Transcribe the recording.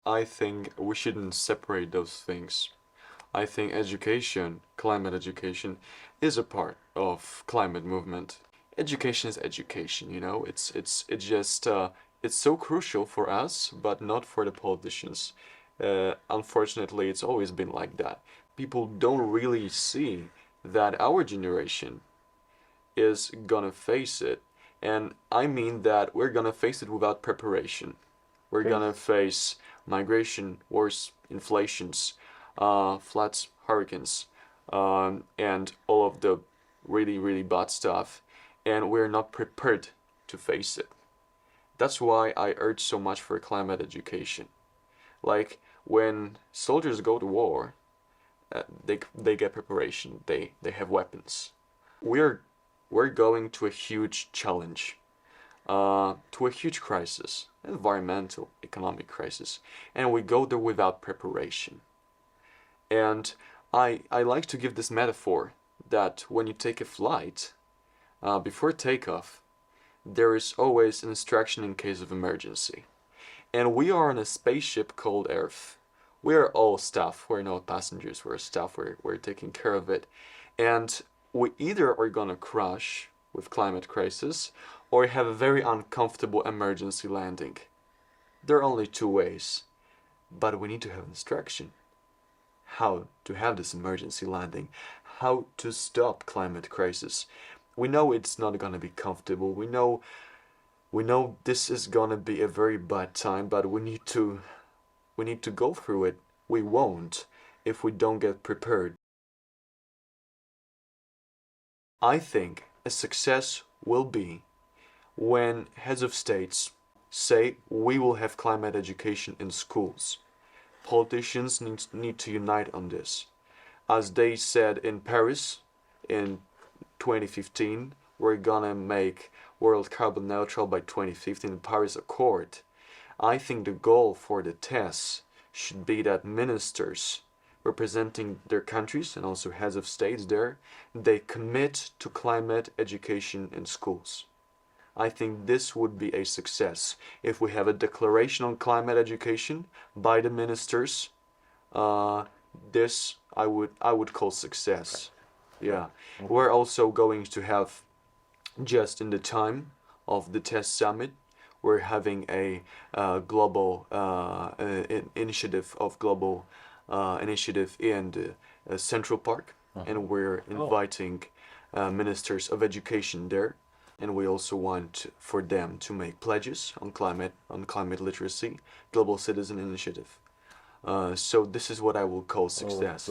I think we shouldn't separate those things. I think education, climate education, is a part of climate movement. Education is education, you know. It's just it's so crucial for us, but not for the politicians. Unfortunately, it's always been like that. People don't really see that our generation is gonna face it, and I mean that we're gonna face it without preparation. We're gonna face migration, wars, inflations, floods, hurricanes, and all of the really, really bad stuff, and we're not prepared to face it. That's why I urge so much for climate education. Like when soldiers go to war, they get preparation. They have weapons. We're we're going to a huge challenge, to a huge crisis, environmental, economic crisis, and we go there without preparation. And I like to give this metaphor that when you take a flight, before takeoff, there is always an instruction in case of emergency. And we are on a spaceship called Earth. We are all staff. We're not passengers. We're staff. We're taking care of it. And we either are gonna crash with climate crisis or have a very uncomfortable emergency landing. There are only two ways, but we need to have instruction. How to have this emergency landing, how to stop climate crisis. We know it's not gonna be comfortable. We know this is gonna be a very bad time, but we need to go through it. We won't if we don't get prepared. I think a success will be when heads of states say we will have climate education in schools. Politicians need to unite on this. As they said in Paris in 2015, we're gonna make world carbon neutral by 2050 in the Paris Accord. I think the goal for the tests should be that ministers representing their countries and also heads of states there, they commit to climate education in schools. I think this would be a success if we have a declaration on climate education by the ministers. This I would call success. Yeah, we're also going to have, just in the time of the test summit, we're having a global initiative of global initiative in the Central Park, and we're inviting ministers of education there, and we also want for them to make pledges on climate literacy, global citizen initiative. So this is what I will call success.